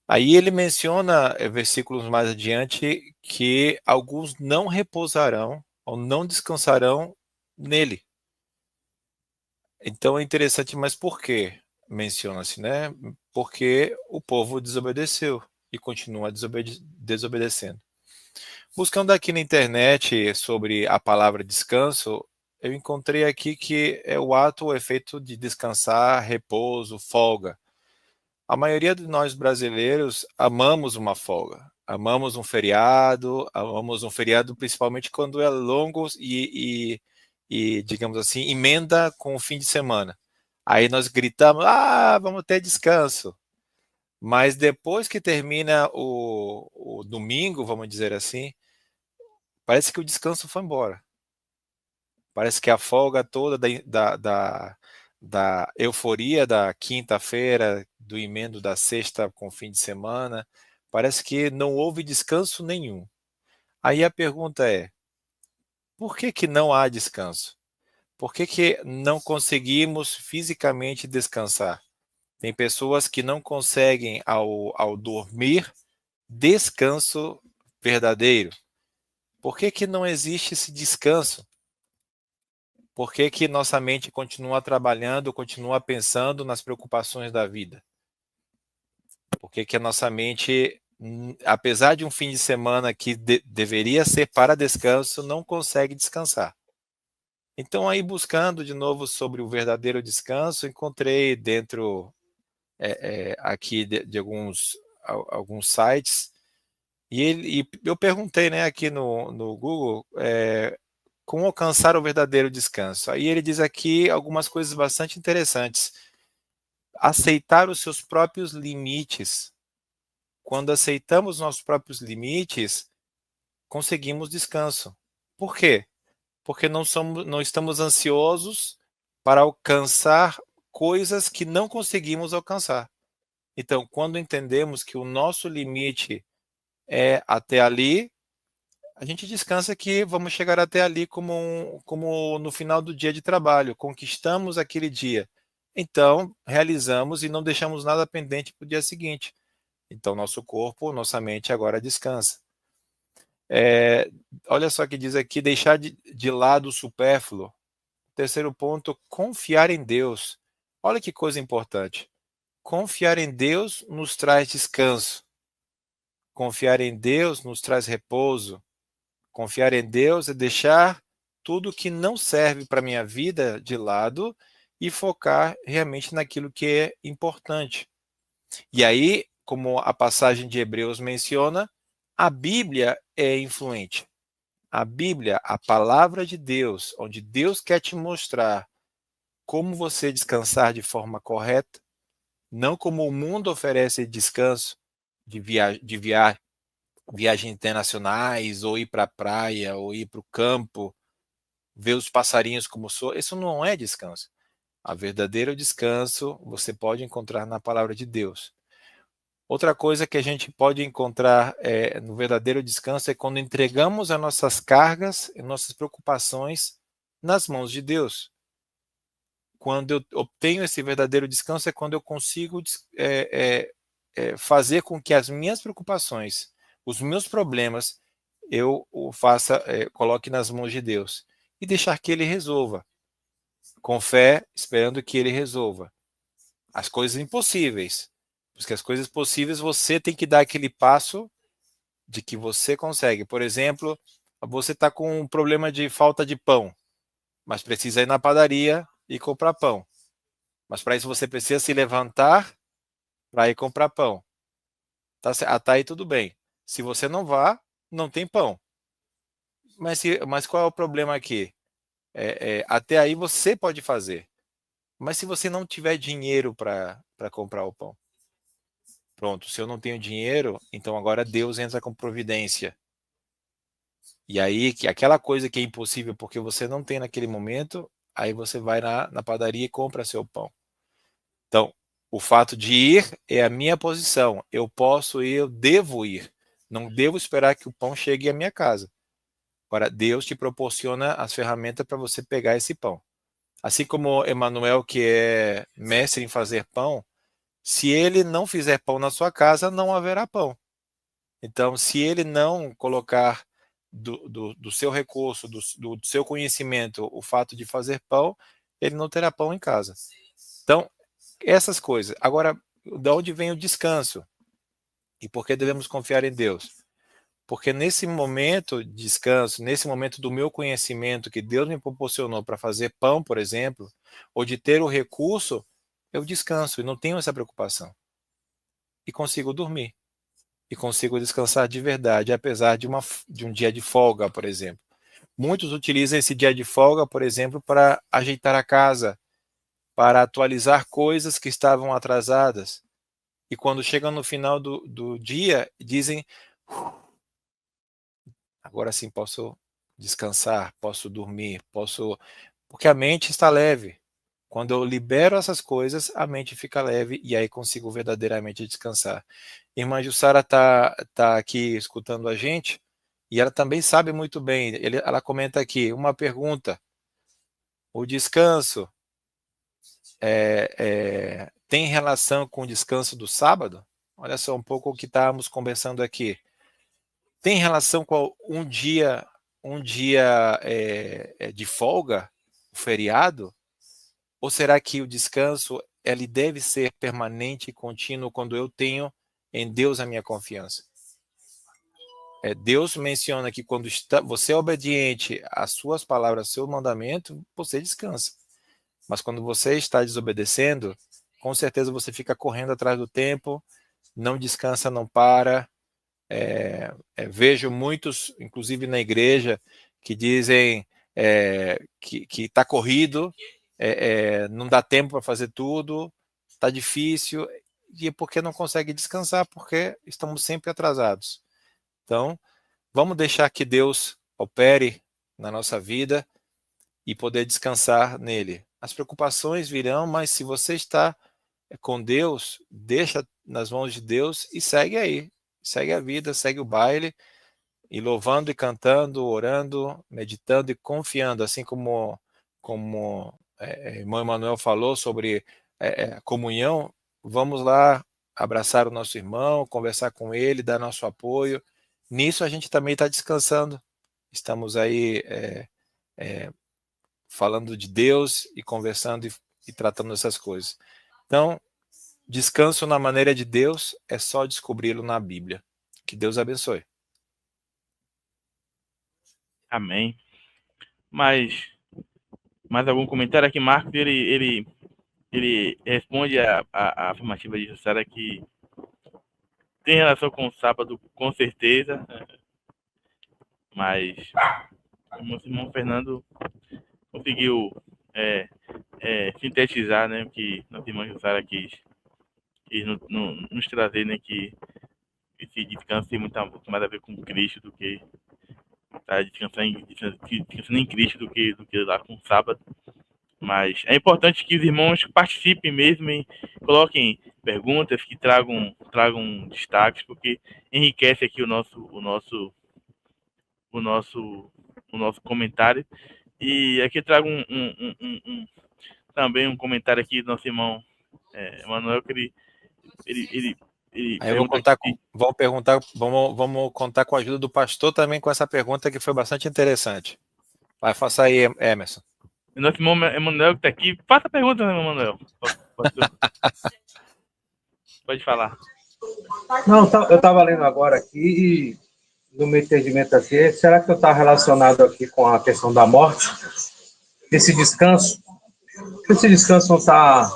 Aí ele menciona, versículos mais adiante, que alguns não repousarão ou não descansarão nele. Então é interessante, mas por que menciona-se, né? Porque o povo desobedeceu e continua desobedecendo. Buscando aqui na internet sobre a palavra descanso, eu encontrei aqui que é o ato ou efeito de descansar, repouso, folga. A maioria de nós brasileiros amamos uma folga, amamos um feriado principalmente quando é longo e, digamos assim, emenda com o fim de semana. Aí nós gritamos, vamos ter descanso. Mas depois que termina o domingo, vamos dizer assim, parece que o descanso foi embora. Parece que a folga toda da euforia da quinta-feira, do emendo da sexta com fim de semana, parece que não houve descanso nenhum. Aí a pergunta é, por que não há descanso? Por que não conseguimos fisicamente descansar? Tem pessoas que não conseguem, ao dormir, descanso verdadeiro. Por que não existe esse descanso? Por que nossa mente continua trabalhando, continua pensando nas preocupações da vida? Por que a nossa mente, apesar de um fim de semana que deveria ser para descanso, não consegue descansar? Então, aí buscando de novo sobre o verdadeiro descanso, encontrei dentro aqui de alguns sites, e eu perguntei, né, aqui no Google, como alcançar o verdadeiro descanso. Aí ele diz aqui algumas coisas bastante interessantes. Aceitar os seus próprios limites. Quando aceitamos nossos próprios limites, conseguimos descanso. Por quê? Porque não estamos ansiosos para alcançar coisas que não conseguimos alcançar. Então, quando entendemos que o nosso limite é até ali, a gente descansa que vamos chegar até ali como no final do dia de trabalho, conquistamos aquele dia. Então, realizamos e não deixamos nada pendente para o dia seguinte. Então, nosso corpo, nossa mente agora descansa. Olha só que diz aqui, deixar de lado o supérfluo. Terceiro ponto, confiar em Deus. Olha que coisa importante. Confiar em Deus nos traz descanso. Confiar em Deus nos traz repouso. Confiar em Deus é deixar tudo que não serve para a minha vida de lado e focar realmente naquilo que é importante. E aí, como a passagem de Hebreus menciona, a Bíblia é influente. A Bíblia, a palavra de Deus, onde Deus quer te mostrar como você descansar de forma correta, não como o mundo oferece descanso de viagens internacionais, ou ir para a praia, ou ir para o campo, ver os passarinhos como soam. Isso não é descanso. A verdadeiro descanso você pode encontrar na palavra de Deus. Outra coisa que a gente pode encontrar no verdadeiro descanso é quando entregamos as nossas cargas e nossas preocupações nas mãos de Deus. quando eu obtenho esse verdadeiro descanso, é quando eu consigo fazer com que as minhas preocupações, os meus problemas, eu coloque nas mãos de Deus e deixar que Ele resolva, com fé, esperando que Ele resolva as coisas impossíveis, porque as coisas possíveis você tem que dar aquele passo de que você consegue. Por exemplo, você está com um problema de falta de pão, mas precisa ir na padaria e comprar pão. Mas para isso você precisa se levantar para ir comprar pão. Tá aí tudo bem. Se você não vá, não tem pão. Mas qual é o problema aqui? Até aí você pode fazer. Mas se você não tiver dinheiro para comprar o pão, pronto, se eu não tenho dinheiro, então agora Deus entra com providência. E aí, aquela coisa que é impossível porque você não tem naquele momento, aí você vai na padaria e compra seu pão. Então, o fato de ir é a minha posição. Eu posso ir, eu devo ir. Não devo esperar que o pão chegue à minha casa. Agora, Deus te proporciona as ferramentas para você pegar esse pão. Assim como Emanuel, que é mestre em fazer pão, se ele não fizer pão na sua casa, não haverá pão. Então, se ele não colocar do seu recurso, do seu conhecimento, o fato de fazer pão, ele não terá pão em casa. Então, essas coisas. Agora, de onde vem o descanso? E por que devemos confiar em Deus? Porque nesse momento de descanso, nesse momento do meu conhecimento que Deus me proporcionou para fazer pão, por exemplo, ou de ter o recurso, eu descanso e não tenho essa preocupação. E consigo dormir. E consigo descansar de verdade, apesar de um dia de folga, por exemplo. Muitos utilizam esse dia de folga, por exemplo, para ajeitar a casa, para atualizar coisas que estavam atrasadas. E quando chegam no final do dia, dizem: agora sim posso descansar, posso dormir, porque a mente está leve. Quando eu libero essas coisas, a mente fica leve e aí consigo verdadeiramente descansar. Irmã Jussara tá aqui escutando a gente e ela também sabe muito bem. Ela comenta aqui uma pergunta: o descanso tem relação com o descanso do sábado? Olha só um pouco o que estávamos conversando aqui. Tem relação com um dia de folga, o feriado? Ou será que o descanso ele deve ser permanente e contínuo quando eu tenho em Deus a minha confiança? Deus menciona que quando você é obediente às suas palavras, ao seu mandamento, você descansa. Mas quando você está desobedecendo, com certeza você fica correndo atrás do tempo, não descansa, não para. Vejo muitos, inclusive na igreja, que dizem que está corrido, não dá tempo para fazer tudo, está difícil, e é porque não consegue descansar, porque estamos sempre atrasados. Então, vamos deixar que Deus opere na nossa vida e poder descansar nele. As preocupações virão, mas se você está com Deus, deixa nas mãos de Deus e segue aí. Segue a vida, segue o baile, e louvando e cantando, orando, meditando e confiando, assim como irmão Emanuel falou sobre comunhão. Vamos lá abraçar o nosso irmão, conversar com ele, dar nosso apoio. Nisso a gente também está descansando. Estamos aí falando de Deus e conversando e tratando essas coisas. Então, descanso na maneira de Deus é só descobri-lo na Bíblia. Que Deus abençoe. Amém. Mais algum comentário aqui? Marcos, ele responde a afirmativa de Jussara que tem relação com o sábado, com certeza, mas o nosso irmão Fernando conseguiu sintetizar, né, o que nossa irmã Jussara quis nos trazer, né, que esse descanso tem muito mais a ver com Cristo do que descansando em Cristo do que lá com o sábado. Mas é importante que os irmãos participem mesmo e coloquem perguntas que tragam destaques, porque enriquece aqui o nosso comentário. E aqui trago também um comentário aqui do nosso irmão Emanuel, que ele Aí eu vamos contar com a ajuda do pastor também com essa pergunta que foi bastante interessante. Vai, faça aí, Emerson. Nosso irmão Emanuel que está aqui, faça a pergunta, né, Emanuel? Pode falar. Não, eu estava lendo agora aqui e, no meu entendimento assim, será que eu estava relacionado aqui com a questão da morte? Esse descanso não está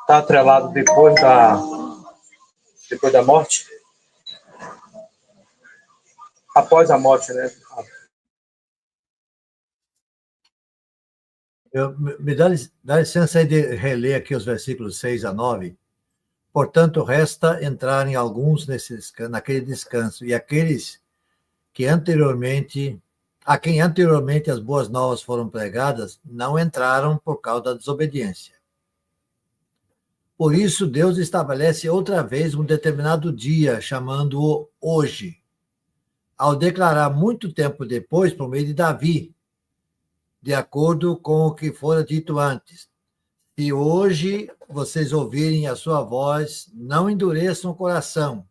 atrelado depois da morte? Após a morte, né? Me dá licença aí de reler aqui os versículos 6 a 9. Portanto, resta entrarem alguns naquele descanso, e aqueles a quem anteriormente as boas novas foram pregadas, não entraram por causa da desobediência. Por isso, Deus estabelece outra vez um determinado dia, chamando-o hoje, ao declarar muito tempo depois, por meio de Davi, de acordo com o que fora dito antes. Se hoje vocês ouvirem a sua voz, não endureçam o coração,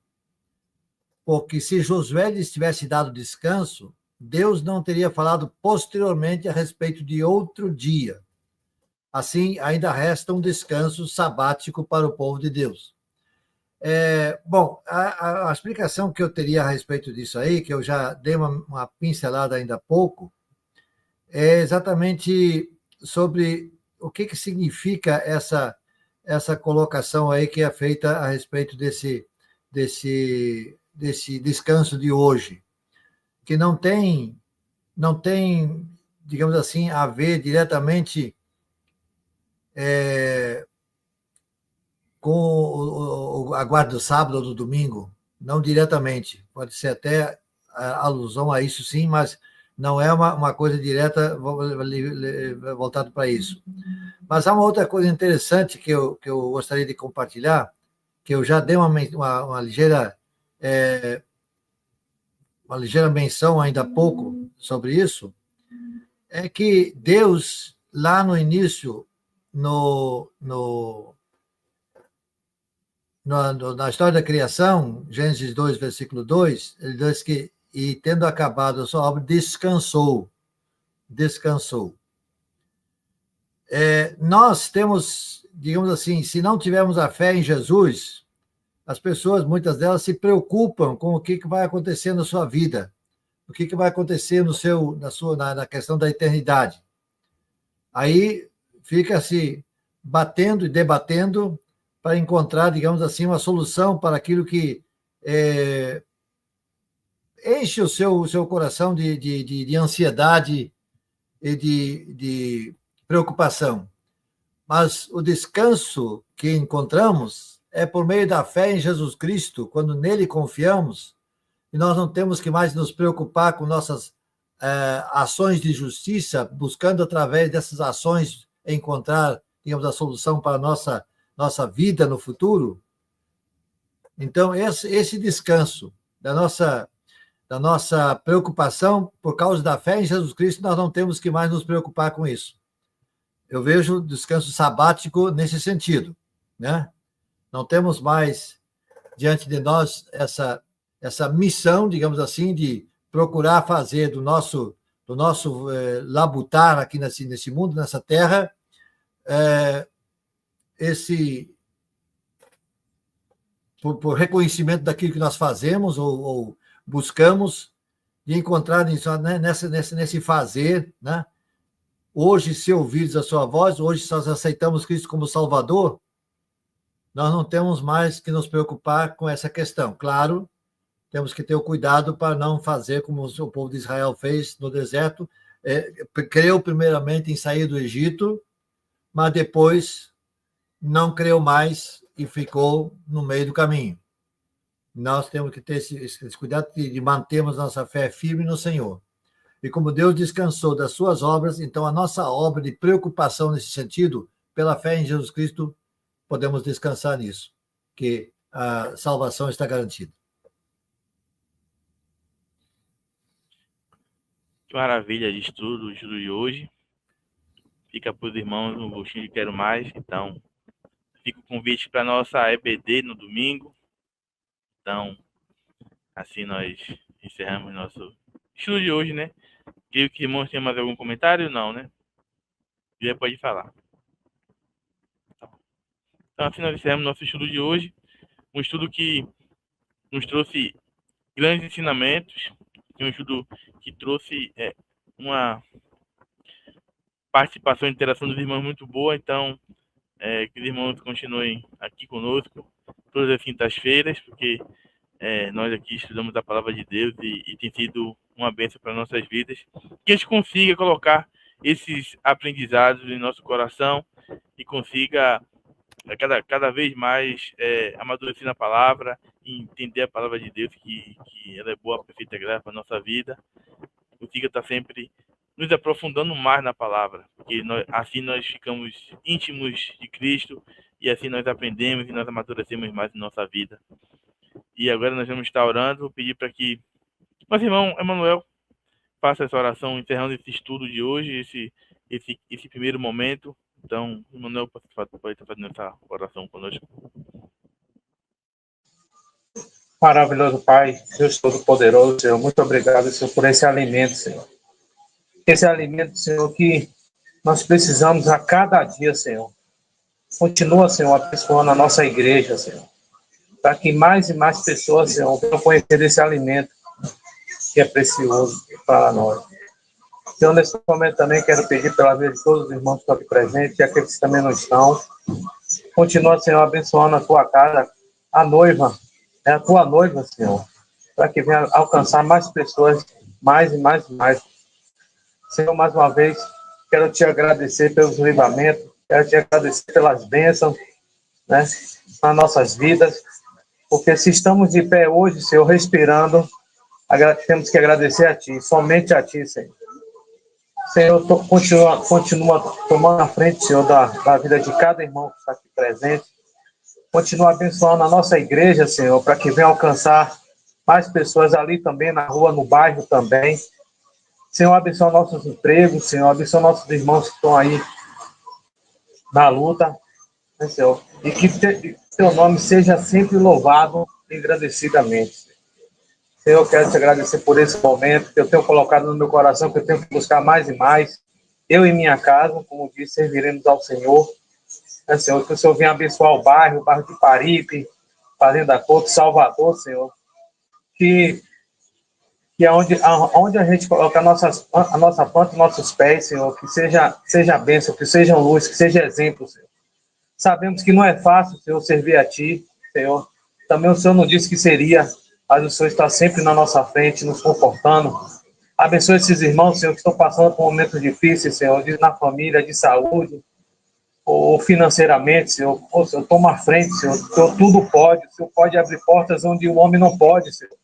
porque se Josué lhes tivesse dado descanso, Deus não teria falado posteriormente a respeito de outro dia. Assim, ainda resta um descanso sabático para o povo de Deus. Bom, a explicação que eu teria a respeito disso aí, que eu já dei uma pincelada ainda há pouco, é exatamente sobre o que significa essa colocação aí que é feita a respeito desse descanso de hoje, que não tem, digamos assim, a ver diretamente com a guarda do sábado ou do domingo, não diretamente. Pode ser até alusão a isso, sim, mas não é uma coisa direta voltada para isso. Mas há uma outra coisa interessante que eu gostaria de compartilhar, que eu já dei uma ligeira menção ainda há pouco sobre isso, é que Deus, lá no início, na história da criação, Gênesis 2, versículo 2, ele diz que, e tendo acabado a sua obra, descansou. Nós temos, digamos assim, se não tivermos a fé em Jesus, as pessoas, muitas delas, se preocupam com o que vai acontecer na sua vida, o que vai acontecer na questão da eternidade. Aí fica-se batendo e debatendo para encontrar, digamos assim, uma solução para aquilo que enche o seu coração de ansiedade e de preocupação. Mas o descanso que encontramos é por meio da fé em Jesus Cristo, quando nele confiamos, e nós não temos que mais nos preocupar com nossas ações de justiça, buscando através dessas ações encontrar, digamos, a solução para a nossa vida no futuro. Então, esse descanso da nossa preocupação por causa da fé em Jesus Cristo, nós não temos que mais nos preocupar com isso. Eu vejo o descanso sabático nesse sentido, né? Não temos mais diante de nós essa missão, digamos assim, de procurar fazer do nosso labutar aqui nesse mundo, nessa terra, por reconhecimento daquilo que nós fazemos ou buscamos, de encontrar nesse fazer, né? Hoje, se ouvires a sua voz, hoje, se nós aceitamos Cristo como Salvador, nós não temos mais que nos preocupar com essa questão. Claro, temos que ter o cuidado para não fazer como o povo de Israel fez no deserto, creu primeiramente em sair do Egito, mas depois não creu mais e ficou no meio do caminho. Nós temos que ter esse cuidado de mantermos nossa fé firme no Senhor. E como Deus descansou das suas obras, então a nossa obra de preocupação nesse sentido, pela fé em Jesus Cristo, podemos descansar nisso, que a salvação está garantida. Que maravilha de estudo de hoje. fica para os irmãos um gostinho de quero mais. Então, fica o convite para a nossa EBD no domingo. Então, assim nós encerramos nosso estudo de hoje, né? Creio que irmãos tem mais algum comentário? Não, né? Já pode falar. Então, assim nós encerramos nosso estudo de hoje. Um estudo que nos trouxe grandes ensinamentos. Um estudo que trouxe uma participação e interação dos irmãos muito boa. Então, que os irmãos continuem aqui conosco todas as quintas-feiras, porque nós aqui estudamos a palavra de Deus e tem sido uma bênção para nossas vidas. Que a gente consiga colocar esses aprendizados em nosso coração e consiga cada vez mais amadurecer na palavra e entender a palavra de Deus, que ela é boa, perfeita graça para a nossa vida. Consiga estar sempre nos aprofundando mais na palavra, porque assim nós ficamos íntimos de Cristo e assim nós aprendemos e nós amadurecemos mais em nossa vida. E agora nós vamos estar orando. Vou pedir para que nosso irmão Emanuel faça essa oração, encerrando esse estudo de hoje, esse primeiro momento. Então, Emanuel pode estar fazendo essa oração conosco. Maravilhoso Pai, Deus Todo-Poderoso, Senhor, muito obrigado, Senhor, por esse alimento, Senhor. Esse alimento, Senhor, que nós precisamos a cada dia, Senhor. Continua, Senhor, abençoando a nossa igreja, Senhor, para que mais e mais pessoas, Senhor, venham conhecer esse alimento que é precioso para nós. Senhor, nesse momento também quero pedir pela vida de todos os irmãos que estão aqui presentes e aqueles que também não estão. Continua, Senhor, abençoando a tua casa, a noiva, a tua noiva, Senhor, para que venha alcançar mais pessoas, mais e mais e mais. Senhor, mais uma vez, quero te agradecer pelos livramentos, quero te agradecer pelas bênçãos, né, nas nossas vidas, porque se estamos de pé hoje, Senhor, respirando, temos que agradecer a Ti, somente a Ti, Senhor. Senhor, continua tomando a frente, Senhor, da vida de cada irmão que está aqui presente. Continua abençoando a nossa igreja, Senhor, para que venha alcançar mais pessoas ali também, na rua, no bairro também. Senhor, abençoa nossos empregos, Senhor, abençoa nossos irmãos que estão aí na luta, né, Senhor? E que Teu nome seja sempre louvado engrandeciamente. Senhor, eu quero te agradecer por esse momento que eu tenho colocado no meu coração, que eu tenho que buscar mais e mais. Eu e minha casa, como disse, serviremos ao Senhor. Né, Senhor, que o Senhor venha abençoar o bairro de Paripe, Fazenda Couto, Salvador, Senhor. Que aonde a gente coloca a nossa planta, nossos pés, Senhor, que seja bênção, que seja luz, que seja exemplo, Senhor. Sabemos que não é fácil, Senhor, servir a Ti, Senhor. Também o Senhor não disse que seria, mas o Senhor está sempre na nossa frente, nos confortando. Abençoe esses irmãos, Senhor, que estão passando por momentos difíceis, Senhor, na família, de saúde, ou financeiramente, Senhor. Oh, Senhor, toma a frente, Senhor. O Senhor tudo pode. O Senhor pode abrir portas onde o homem não pode, Senhor.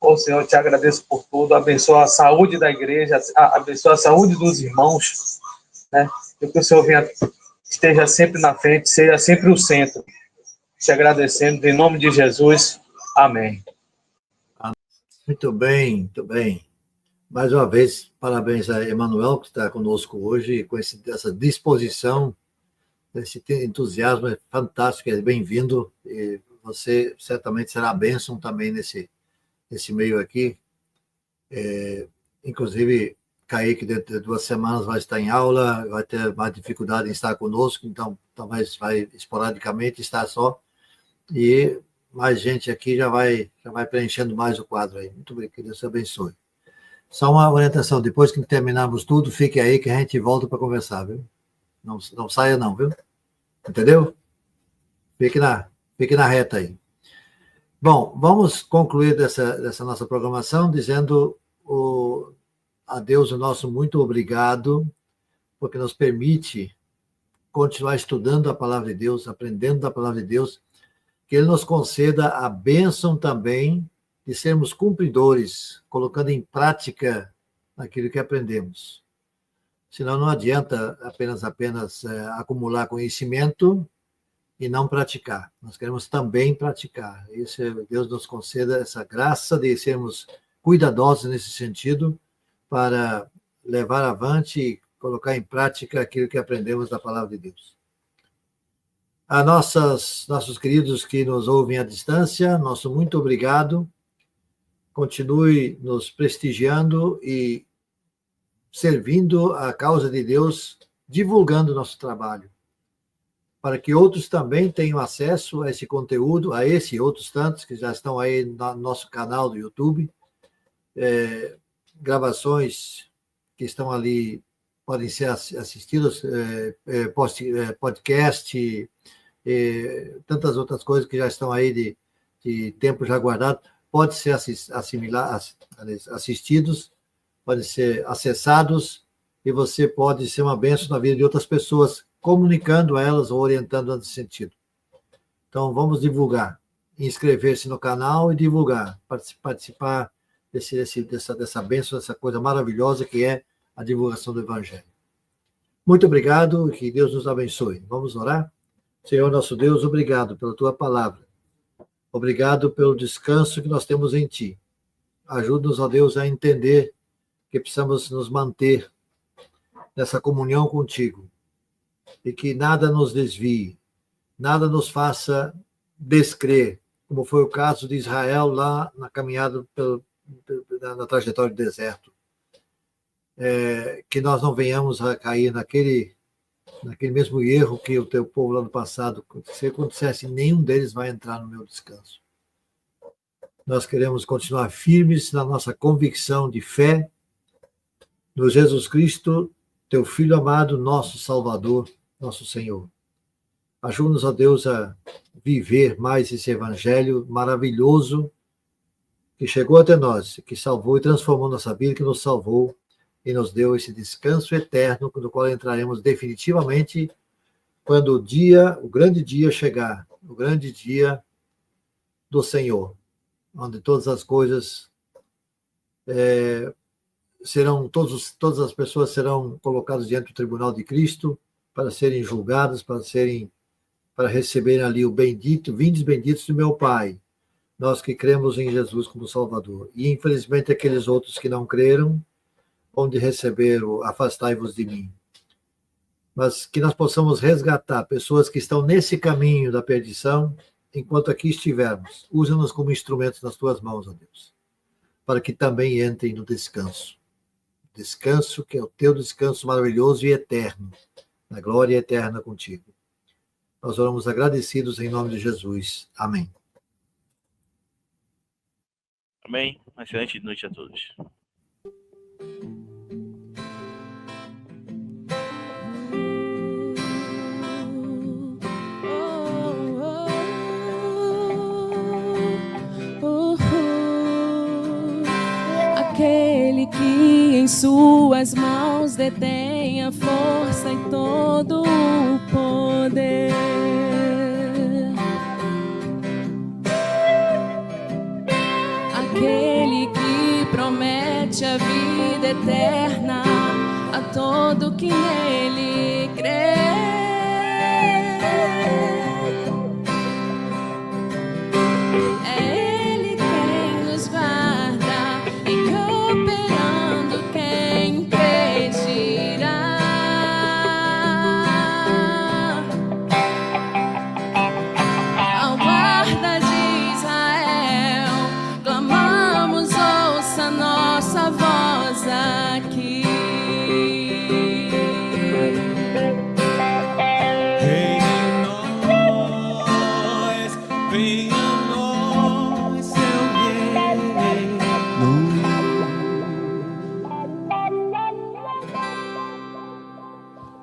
Oh, Senhor, eu te agradeço por tudo. Abençoa a saúde da igreja, abençoa a saúde dos irmãos, né? E que o Senhor esteja sempre na frente, seja sempre o centro. Te agradecendo, em nome de Jesus. Amém. Muito bem, muito bem. Mais uma vez, parabéns a Emanuel, que está conosco hoje, com essa disposição, esse entusiasmo é fantástico, é bem-vindo. E você certamente será a bênção também nesse meio aqui. Inclusive, Kaique, dentro de 2 semanas, vai estar em aula, vai ter mais dificuldade em estar conosco, então talvez vai esporadicamente estar só. E mais gente aqui já vai preenchendo mais o quadro aí. Muito bem, que Deus abençoe. Só uma orientação, depois que terminarmos tudo, fique aí que a gente volta para conversar, viu? Não saia não, viu? Entendeu? Fique na reta aí. Bom, vamos concluir dessa nossa programação dizendo a Deus o nosso muito obrigado, porque nos permite continuar estudando a palavra de Deus, aprendendo da palavra de Deus, que Ele nos conceda a bênção também de sermos cumpridores, colocando em prática aquilo que aprendemos. Senão não adianta apenas acumular conhecimento e não praticar. Nós queremos também praticar. Deus nos conceda essa graça de sermos cuidadosos nesse sentido, para levar avante colocar em prática aquilo que aprendemos da palavra de Deus. A nossos queridos que nos ouvem à distância, nosso muito obrigado. Continue nos prestigiando e servindo a causa de Deus, divulgando o nosso trabalho, para que outros também tenham acesso a esse conteúdo, a esse e outros tantos que já estão aí no nosso canal do YouTube, gravações que estão ali, podem ser assistidas, podcast, tantas outras coisas que já estão aí de tempo já guardado, podem ser assistidos, podem ser acessados, e você pode ser uma bênção na vida de outras pessoas, comunicando a elas ou orientando nesse sentido. Então, vamos divulgar, inscrever-se no canal e divulgar, participar dessa bênção, dessa coisa maravilhosa que é a divulgação do Evangelho. Muito obrigado e que Deus nos abençoe. Vamos orar? Senhor nosso Deus, obrigado pela tua palavra. Obrigado pelo descanso que nós temos em ti. Ajuda-nos, ó Deus, a entender que precisamos nos manter nessa comunhão contigo e que nada nos desvie, nada nos faça descrer, como foi o caso de Israel lá na caminhada na trajetória do deserto. Que nós não venhamos a cair naquele mesmo erro que o teu povo lá no passado, se acontecesse, nenhum deles vai entrar no meu descanso. Nós queremos continuar firmes na nossa convicção de fé no Jesus Cristo, teu Filho amado, nosso Salvador, nosso Senhor. Ajuda-nos, ó Deus, a viver mais esse evangelho maravilhoso que chegou até nós, que salvou e transformou nossa vida, que nos salvou e nos deu esse descanso eterno, no qual entraremos definitivamente quando o grande dia chegar, o grande dia do Senhor, onde todas as coisas todas as pessoas serão colocadas diante do tribunal de Cristo para serem julgadas, para receberem ali o bendito, vindes benditos do meu Pai, nós que cremos em Jesus como Salvador. E infelizmente aqueles outros que não creram, onde receber o afastai-vos de mim. Mas que nós possamos resgatar pessoas que estão nesse caminho da perdição, enquanto aqui estivermos. Usa-nos como instrumentos nas tuas mãos, ó Deus, para que também entrem no descanso. Descanso que é o teu descanso maravilhoso e eterno, na glória eterna contigo. Nós oramos agradecidos em nome de Jesus. Amém. Amém. Uma excelente noite a todos. Aquele que em suas mãos detém a força e todo o poder. Aquele que promete a vida eterna a todo que nele crê.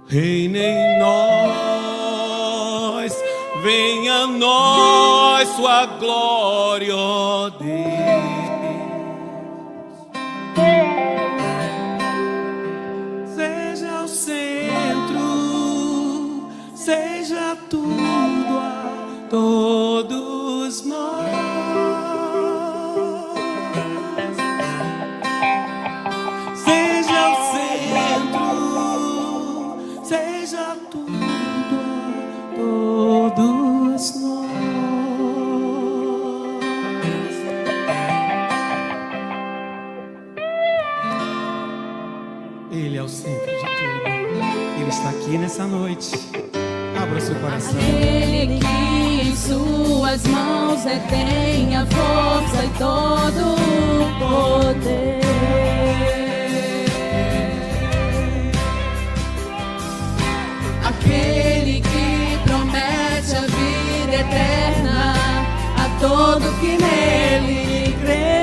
Reina em nós, venha a nós sua glória, ó Deus. Seja o centro, seja tudo a todos nós. Seja o centro, seja tudo a todos nós. Ele é o centro de tudo. está aqui nessa noite. Abra seu coração. Aquele que em suas mãos detém a força e todo o poder. Aquele que promete a vida eterna a todo que nele crê.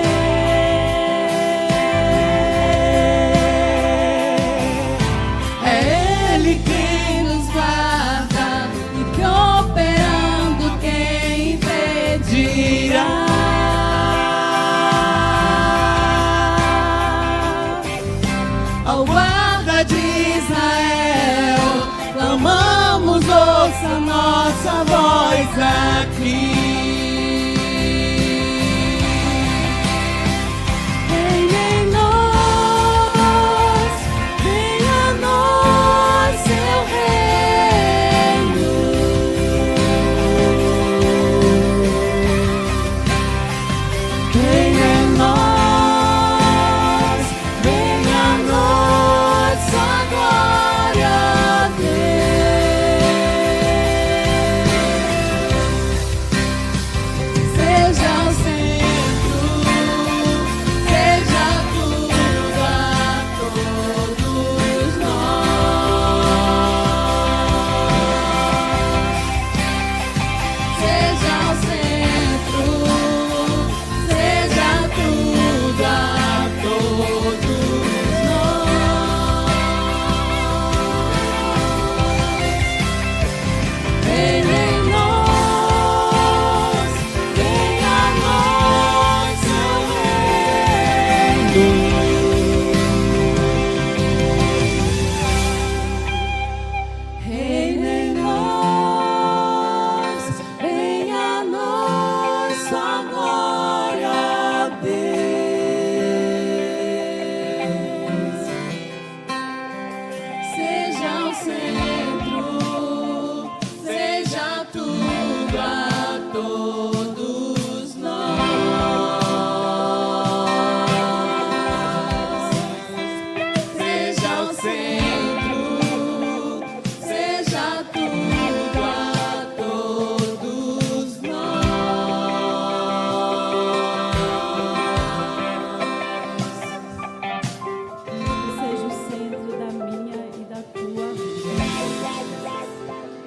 É Ele quem nos guarda e que operando quem impedirá. Ao guarda de Israel clamamos, ouça nossa voz aqui.